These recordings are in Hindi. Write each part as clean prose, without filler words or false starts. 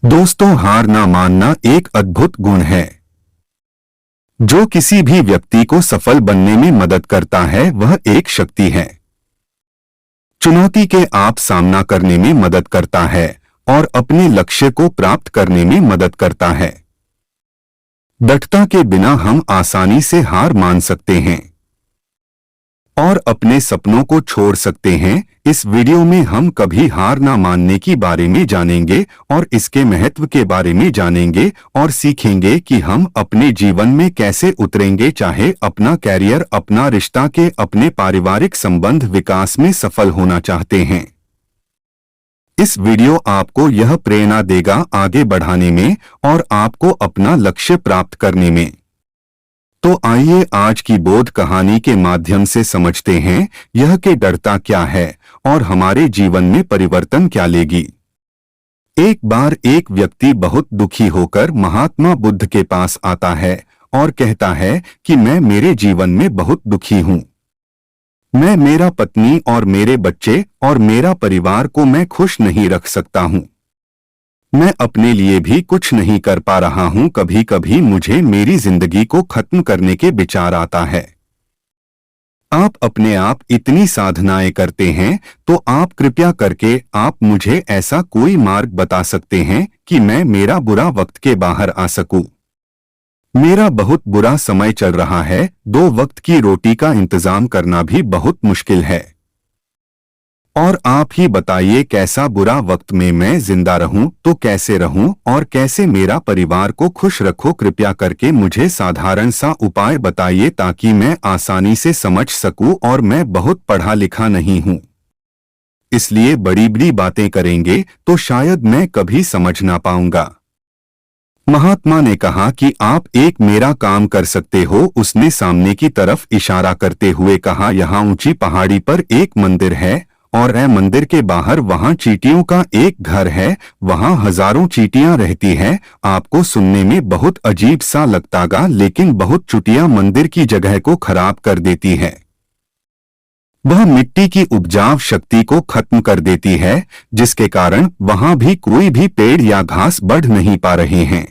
दोस्तों, हार ना मानना एक अद्भुत गुण है जो किसी भी व्यक्ति को सफल बनने में मदद करता है। वह एक शक्ति है। चुनौती के आप सामना करने में मदद करता है और अपने लक्ष्य को प्राप्त करने में मदद करता है। दृढ़ता के बिना हम आसानी से हार मान सकते हैं और अपने सपनों को छोड़ सकते हैं। इस वीडियो में हम कभी हार ना मानने के बारे में जानेंगे और इसके महत्व के बारे में जानेंगे और सीखेंगे कि हम अपने जीवन में कैसे उतरेंगे, चाहे अपना कैरियर, अपना रिश्ता के अपने पारिवारिक संबंध विकास में सफल होना चाहते हैं। इस वीडियो आपको यह प्रेरणा देगा आगे बढ़ाने में और आपको अपना लक्ष्य प्राप्त करने में। तो आइए आज की बोध कहानी के माध्यम से समझते हैं यह कि डरता क्या है और हमारे जीवन में परिवर्तन क्या लेगी। एक बार एक व्यक्ति बहुत दुखी होकर महात्मा बुद्ध के पास आता है और कहता है कि मैं मेरे जीवन में बहुत दुखी हूँ। मैं मेरा पत्नी और मेरे बच्चे और मेरा परिवार को मैं खुश नहीं रख सकता हूँ। मैं अपने लिए भी कुछ नहीं कर पा रहा हूं। कभी कभी मुझे मेरी जिंदगी को खत्म करने के विचार आता है। आप अपने आप इतनी साधनाएं करते हैं, तो आप कृपया करके आप मुझे ऐसा कोई मार्ग बता सकते हैं कि मैं मेरा बुरा वक्त के बाहर आ सकूं। मेरा बहुत बुरा समय चल रहा है। 2 वक्त की रोटी का इंतजाम करना भी बहुत मुश्किल है। और आप ही बताइए, कैसा बुरा वक्त में मैं जिंदा रहूं तो कैसे रहूं और कैसे मेरा परिवार को खुश रखो। कृपया करके मुझे साधारण सा उपाय बताइए ताकि मैं आसानी से समझ सकूं। और मैं बहुत पढ़ा लिखा नहीं हूं, इसलिए बड़ी बड़ी बातें करेंगे तो शायद मैं कभी समझ ना पाऊंगा। महात्मा ने कहा कि आप एक मेरा काम कर सकते हो। उसने सामने की तरफ इशारा करते हुए कहा, यहाँ ऊंची पहाड़ी पर एक मंदिर है और मंदिर के बाहर वहां चींटियों का एक घर है। वहां हजारों चींटियां रहती हैं। आपको सुनने में बहुत अजीब सा लगतागा, लेकिन बहुत चुटियां मंदिर की जगह को खराब कर देती है। वह मिट्टी की उपजाऊ शक्ति को खत्म कर देती है, जिसके कारण वहां भी कोई भी पेड़ या घास बढ़ नहीं पा रहे हैं।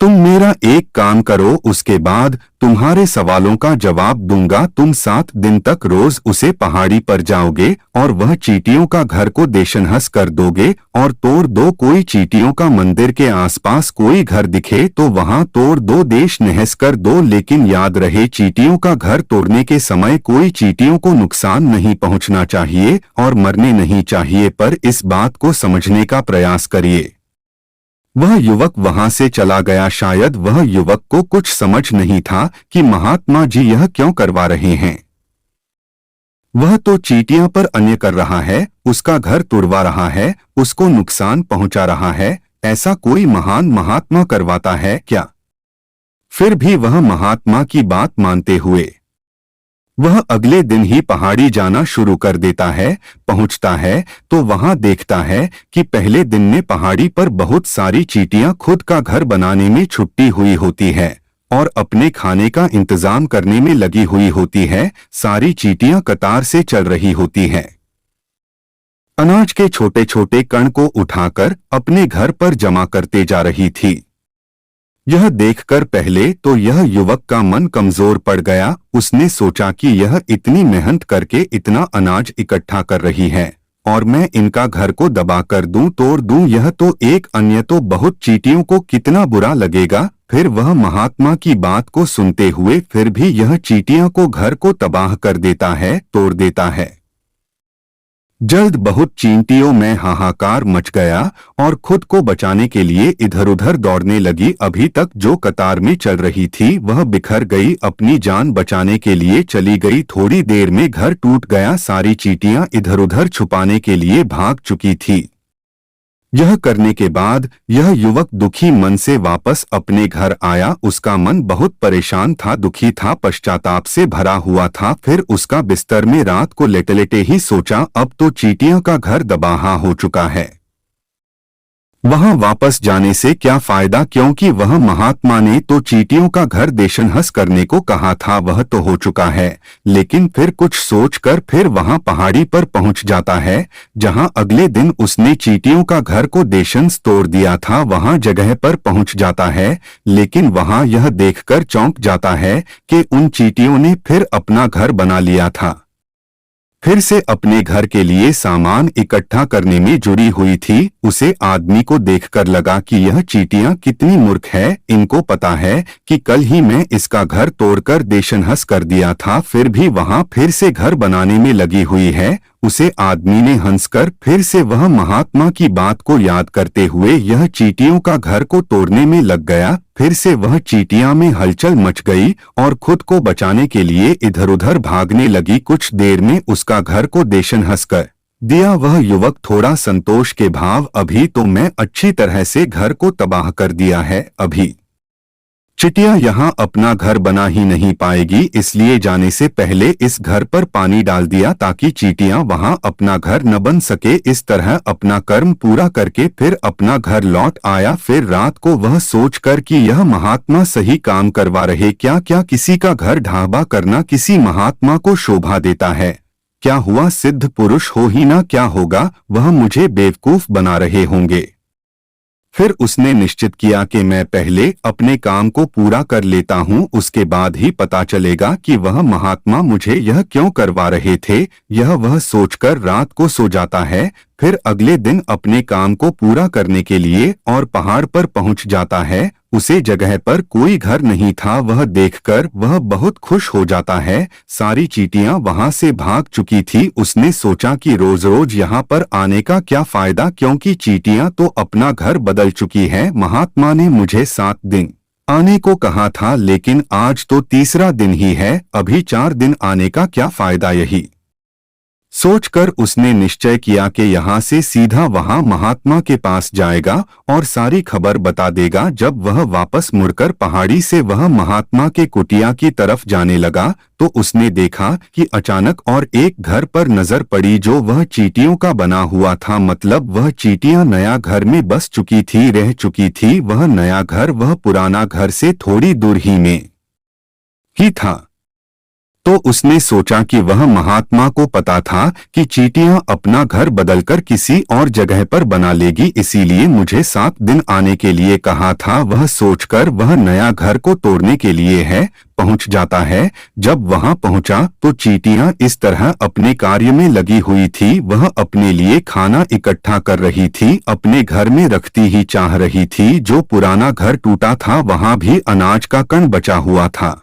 तुम मेरा एक काम करो, उसके बाद तुम्हारे सवालों का जवाब दूंगा। तुम 7 दिन तक रोज उसे पहाड़ी पर जाओगे और वह चींटियों का घर को देशनहस कर दोगे और तोड़ दो। कोई चींटियों का मंदिर के आसपास कोई घर दिखे तो वहां तोड़ दो, देश नहस कर दो। लेकिन याद रहे, चींटियों का घर तोड़ने के समय कोई चींटियों को नुकसान नहीं पहुंचना चाहिए और मरने नहीं चाहिए। पर इस बात को समझने का प्रयास करिए। वह युवक वहां से चला गया। शायद वह युवक को कुछ समझ नहीं था कि महात्मा जी यह क्यों करवा रहे हैं। वह तो चींटियां पर अन्याय कर रहा है, उसका घर तुड़वा रहा है, उसको नुकसान पहुंचा रहा है। ऐसा कोई महान महात्मा करवाता है क्या? फिर भी वह महात्मा की बात मानते हुए वह अगले दिन ही पहाड़ी जाना शुरू कर देता है। पहुंचता है तो वहां देखता है कि पहले दिन में पहाड़ी पर बहुत सारी चींटियां खुद का घर बनाने में छुट्टी हुई होती है और अपने खाने का इंतजाम करने में लगी हुई होती है। सारी चींटियां कतार से चल रही होती है। अनाज के छोटे छोटे कण को उठाकर अपने घर पर जमा करते जा रही थी। यह देखकर पहले तो यह युवक का मन कमजोर पड़ गया। उसने सोचा कि यह इतनी मेहनत करके इतना अनाज इकट्ठा कर रही है और मैं इनका घर को दबा कर दूं, तोड़ दूं, यह तो एक अन्य तो बहुत चींटियों को कितना बुरा लगेगा। फिर वह महात्मा की बात को सुनते हुए फिर भी यह चींटियों को घर को तबाह कर देता है, तोड़ देता है। जल्द बहुत चींटियों में हाहाकार मच गया और खुद को बचाने के लिए इधर उधर दौड़ने लगी। अभी तक जो कतार में चल रही थी वह बिखर गई, अपनी जान बचाने के लिए चली गई। थोड़ी देर में घर टूट गया। सारी चींटियां इधर उधर छुपाने के लिए भाग चुकी थी। यह करने के बाद यह युवक दुखी मन से वापस अपने घर आया। उसका मन बहुत परेशान था, दुखी था, पश्चाताप से भरा हुआ था। फिर उसका बिस्तर में रात को लेटे लेटे ही सोचा, अब तो चींटियों का घर दबाहा हो चुका है। वहां वापस जाने से क्या फायदा, क्योंकि वह महात्मा ने तो चींटियों का घर देशनहस करने को कहा था, वह तो हो चुका है। लेकिन फिर कुछ सोचकर फिर वहां पहाड़ी पर पहुंच जाता है जहां अगले दिन उसने चींटियों का घर को देशंस तोड़ दिया था। वहां जगह पर पहुंच जाता है, लेकिन वहां यह देखकर चौंक जाता है कि उन चींटियों ने फिर अपना घर बना लिया था। फिर से अपने घर के लिए सामान इकट्ठा करने में जुड़ी हुई थी। उसे आदमी को देखकर लगा कि यह चींटियां कितनी मूर्ख है, इनको पता है कि कल ही मैं इसका घर तोड़कर देशनहस कर दिया था, फिर भी वहां फिर से घर बनाने में लगी हुई है। उसे आदमी ने हंसकर फिर से वह महात्मा की बात को याद करते हुए यह चींटियों का घर को तोड़ने में लग गया। फिर से वह चींटियां में हलचल मच गई और खुद को बचाने के लिए इधर-उधर भागने लगी। कुछ देर में उसका घर को देशनहस कर दिया। वह युवक थोड़ा संतोष के भाव, अभी तो मैं अच्छी तरह से घर को तबाह कर दिया है, अभी चिटिया यहाँ अपना घर बना ही नहीं पाएगी, इसलिए जाने से पहले इस घर पर पानी डाल दिया ताकि चींटियां वहां अपना घर न बन सके। इस तरह अपना कर्म पूरा करके फिर अपना घर लौट आया। फिर रात को वह सोचकर कि यह महात्मा सही काम करवा रहे, क्या क्या किसी का घर ढाबा करना किसी महात्मा को शोभा देता है? क्या हुआ, सिद्ध पुरुष हो ही ना, क्या होगा, वह मुझे बेवकूफ बना रहे होंगे। फिर उसने निश्चित किया कि मैं पहले अपने काम को पूरा कर लेता हूँ, उसके बाद ही पता चलेगा कि वह महात्मा मुझे यह क्यों करवा रहे थे। यह वह सोचकर रात को सो जाता है। फिर अगले दिन अपने काम को पूरा करने के लिए और पहाड़ पर पहुंच जाता है। उसे जगह पर कोई घर नहीं था, वह देखकर वह बहुत खुश हो जाता है। सारी चींटियां वहां से भाग चुकी थी। उसने सोचा कि रोज रोज यहाँ पर आने का क्या फायदा, क्योंकि चींटियां तो अपना घर बदल चुकी हैं। महात्मा ने मुझे 7 दिन आने को कहा था, लेकिन आज तो तीसरा दिन ही है, अभी 4 दिन आने का क्या फायदा। यही सोचकर उसने निश्चय किया कि यहाँ से सीधा वहाँ महात्मा के पास जाएगा और सारी खबर बता देगा। जब वह वापस मुड़कर पहाड़ी से वह महात्मा के कुटिया की तरफ जाने लगा तो उसने देखा कि अचानक और एक घर पर नजर पड़ी जो वह चींटियों का बना हुआ था। मतलब वह चींटियां नया घर में बस चुकी थी, रह चुकी थी। वह नया घर वह पुराना घर से थोड़ी दूर ही था। तो उसने सोचा कि वह महात्मा को पता था कि चींटियां अपना घर बदलकर किसी और जगह पर बना लेगी, इसीलिए मुझे 7 दिन आने के लिए कहा था। वह सोचकर वह नया घर को तोड़ने के लिए पहुंच जाता है। जब वहां पहुंचा तो चींटियां इस तरह अपने कार्य में लगी हुई थी। वह अपने लिए खाना इकट्ठा कर रही थी, अपने घर में रखती ही चाह रही थी। जो पुराना घर टूटा था वहां भी अनाज का कण बचा हुआ था,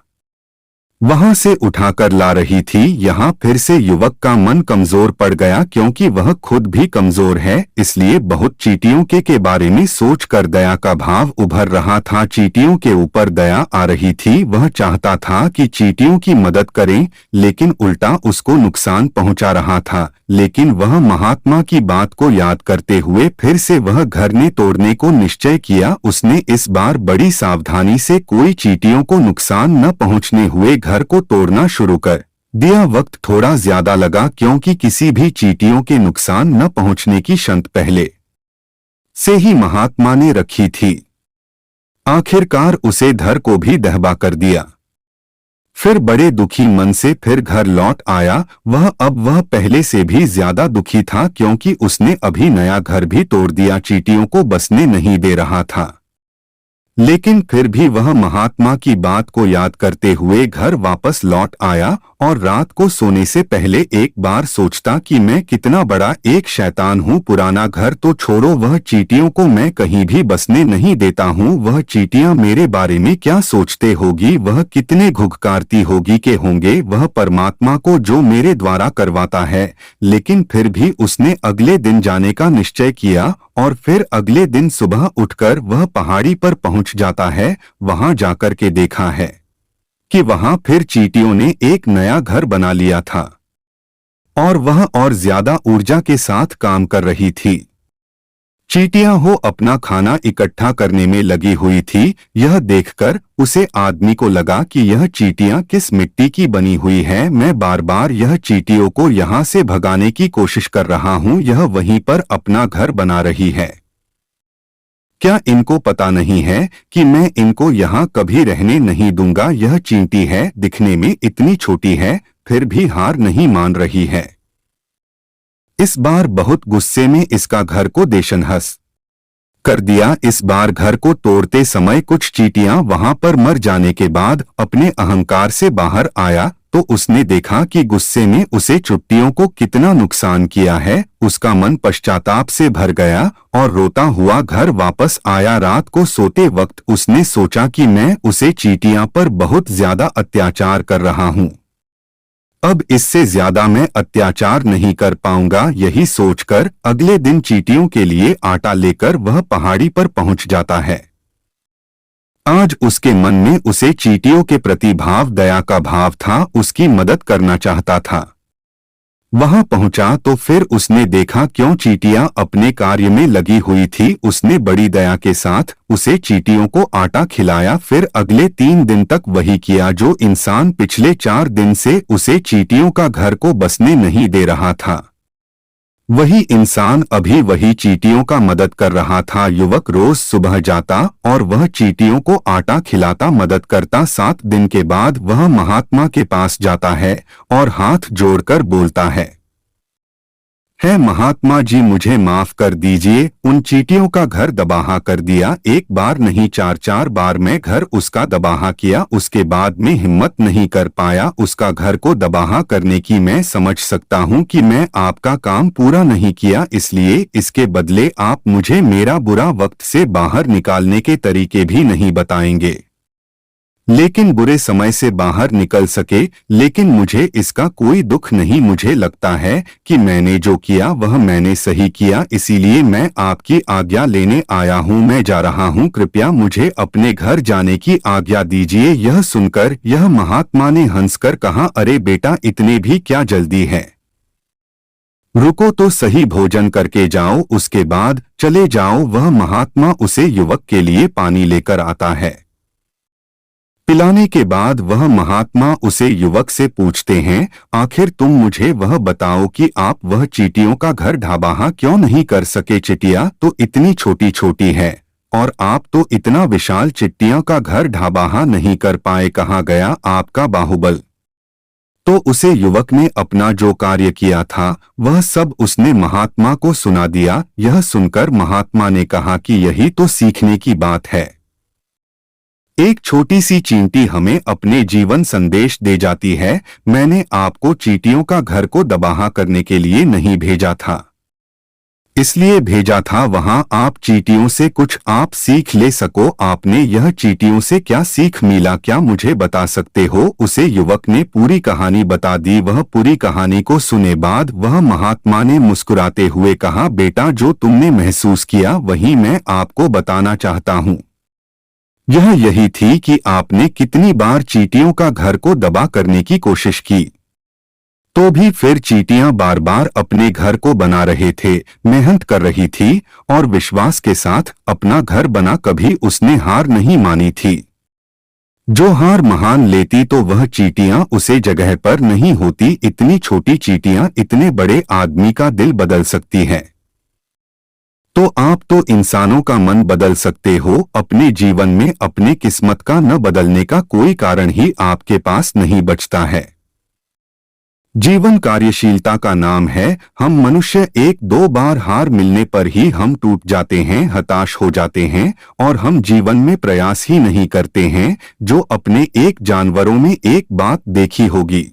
वहां से उठाकर ला रही थी। यहाँ फिर से युवक का मन कमजोर पड़ गया, क्योंकि वह खुद भी कमजोर है, इसलिए बहुत चींटियों के बारे में सोचकर दया का भाव उभर रहा था। चींटियों के ऊपर दया आ रही थी। वह चाहता था कि चींटियों की मदद करें, लेकिन उल्टा उसको नुकसान पहुंचा रहा था। लेकिन वह महात्मा की बात को याद करते हुए फिर से वह घर ने तोड़ने को निश्चय किया। उसने इस बार बड़ी सावधानी से कोई चींटियों को नुकसान न पहुंचने हुए घर को तोड़ना शुरू कर दिया। वक्त थोड़ा ज्यादा लगा, क्योंकि किसी भी चींटियों के नुकसान न पहुंचने की शर्त पहले से ही महात्मा ने रखी थी। आखिरकार उसे घर को भी दहबा कर दिया। फिर बड़े दुखी मन से फिर घर लौट आया। वह पहले से भी ज्यादा दुखी था, क्योंकि उसने अभी नया घर भी तोड़ दिया, चींटियों को बसने नहीं दे रहा था। लेकिन फिर भी वह महात्मा की बात को याद करते हुए घर वापस लौट आया और रात को सोने से पहले एक बार सोचता कि मैं कितना बड़ा एक शैतान हूँ। पुराना घर तो छोड़ो, वह चींटियों को मैं कहीं भी बसने नहीं देता हूँ। वह चींटियां मेरे बारे में क्या सोचते होगी, वह कितने घुघकारती होगी के होंगे वह परमात्मा को जो मेरे द्वारा करवाता है। लेकिन फिर भी उसने अगले दिन जाने का निश्चय किया और फिर अगले दिन सुबह उठकर वह पहाड़ी पर पहुंच जाता है। वहां जाकर के देखा है कि वहां फिर चींटियों ने एक नया घर बना लिया था और वह और ज्यादा ऊर्जा के साथ काम कर रही थी। चींटियां हो अपना खाना इकट्ठा करने में लगी हुई थी। यह देखकर उसे आदमी को लगा कि यह चींटियां किस मिट्टी की बनी हुई है। मैं बार बार यह चींटियों को यहाँ से भगाने की कोशिश कर रहा हूँ, यह वहीं पर अपना घर बना रही है। क्या इनको पता नहीं है कि मैं इनको यहाँ कभी रहने नहीं दूंगा? यह चींटी है, दिखने में इतनी छोटी है, फिर भी हार नहीं मान रही है। इस बार बहुत गुस्से में इसका घर को देशनहस कर दिया। इस बार घर को तोड़ते समय कुछ चींटियां वहां पर मर जाने के बाद अपने अहंकार से बाहर आया तो उसने देखा कि गुस्से में उसे चुट्टियों को कितना नुकसान किया है। उसका मन पश्चाताप से भर गया और रोता हुआ घर वापस आया। रात को सोते वक्त उसने सोचा कि मैं उसे चींटियां पर बहुत ज्यादा अत्याचार कर रहा हूं, अब इससे ज्यादा मैं अत्याचार नहीं कर पाऊंगा। यही सोचकर अगले दिन चींटियों के लिए आटा लेकर वह पहाड़ी पर पहुंच जाता है। आज उसके मन में उसे चींटियों के प्रति भाव, दया का भाव था, उसकी मदद करना चाहता था। वहां पहुंचा तो फिर उसने देखा क्यों चींटियां अपने कार्य में लगी हुई थी। उसने बड़ी दया के साथ उसे चींटियों को आटा खिलाया। फिर अगले 3 दिन तक वही किया जो इंसान पिछले 4 दिन से उसे चींटियों का घर को बसने नहीं दे रहा था। वही इंसान अभी वही चींटियों का मदद कर रहा था। युवक रोज सुबह जाता और वह चींटियों को आटा खिलाता, मदद करता। 7 दिन के बाद वह महात्मा के पास जाता है और हाथ जोड़कर बोलता है महात्मा जी, मुझे माफ कर दीजिए, उन चींटियों का घर दबाहा कर दिया। एक बार नहीं 4-4 बार मैं घर उसका दबाहा किया, उसके बाद में हिम्मत नहीं कर पाया उसका घर को दबाहा करने की। मैं समझ सकता हूँ कि मैं आपका काम पूरा नहीं किया, इसलिए इसके बदले आप मुझे मेरा बुरा वक्त से बाहर निकालने के तरीके भी नहीं बताएंगे। लेकिन बुरे समय से बाहर निकल सके, लेकिन मुझे इसका कोई दुख नहीं। मुझे लगता है कि मैंने जो किया वह मैंने सही किया, इसीलिए मैं आपकी आज्ञा लेने आया हूँ। मैं जा रहा हूँ, कृपया मुझे अपने घर जाने की आज्ञा दीजिए। यह सुनकर यह महात्मा ने हंसकर कहा, अरे बेटा, इतने भी क्या जल्दी है, रुको तो सही, भोजन करके जाओ, उसके बाद चले जाओ। वह महात्मा उसे युवक के लिए पानी लेकर आता है। पिलाने के बाद वह महात्मा उसे युवक से पूछते हैं, आखिर तुम मुझे वह बताओ कि आप वह चींटियों का घर ढाबाहा क्यों नहीं कर सके? चिटिया तो इतनी छोटी छोटी है और आप तो इतना विशाल चिट्टियों का घर ढाबाहा नहीं कर पाए, कहाँ गया आपका बाहुबल? तो उसे युवक ने अपना जो कार्य किया था वह सब उसने महात्मा को सुना दिया। यह सुनकर महात्मा ने कहा कि यही तो सीखने की बात है। एक छोटी सी चींटी हमें अपने जीवन संदेश दे जाती है। मैंने आपको चींटियों का घर को दबाहा करने के लिए नहीं भेजा था, इसलिए भेजा था वहां आप चींटियों से कुछ आप सीख ले सको। आपने यह चींटियों से क्या सीख मिला, क्या मुझे बता सकते हो? उसे युवक ने पूरी कहानी बता दी। वह पूरी कहानी को सुने बाद वह महात्मा ने मुस्कुराते हुए कहा, बेटा, जो तुमने महसूस किया वही मैं आपको बताना चाहता हूँ। यह यही थी कि आपने कितनी बार चींटियों का घर को दबा करने की कोशिश की, तो भी फिर चींटियां बार बार अपने घर को बना रहे थे, मेहनत कर रही थी और विश्वास के साथ अपना घर बना। कभी उसने हार नहीं मानी थी। जो हार महान लेती तो वह चींटियां उसे जगह पर नहीं होती। इतनी छोटी चींटियां इतने बड़े आदमी का दिल बदल सकती है, तो आप तो इंसानों का मन बदल सकते हो। अपने जीवन में अपनी किस्मत का न बदलने का कोई कारण ही आपके पास नहीं बचता है। जीवन कार्यशीलता का नाम है। हम मनुष्य 1-2 बार हार मिलने पर ही हम टूट जाते हैं, हताश हो जाते हैं और हम जीवन में प्रयास ही नहीं करते हैं। जो अपने एक जानवरों में एक बात देखी होगी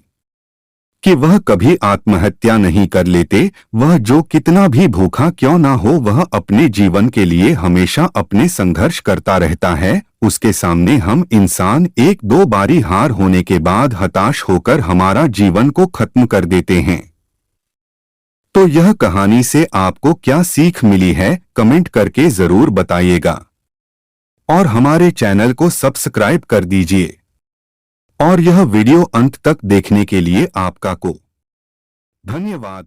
कि वह कभी आत्महत्या नहीं कर लेते। वह जो कितना भी भूखा क्यों ना हो, वह अपने जीवन के लिए हमेशा अपने संघर्ष करता रहता है। उसके सामने हम इंसान 1-2 बारी हार होने के बाद हताश होकर हमारा जीवन को खत्म कर देते हैं। तो यह कहानी से आपको क्या सीख मिली है, कमेंट करके जरूर बताइएगा और हमारे चैनल को सब्सक्राइब कर दीजिए। और यह वीडियो अंत तक देखने के लिए आपका को धन्यवाद।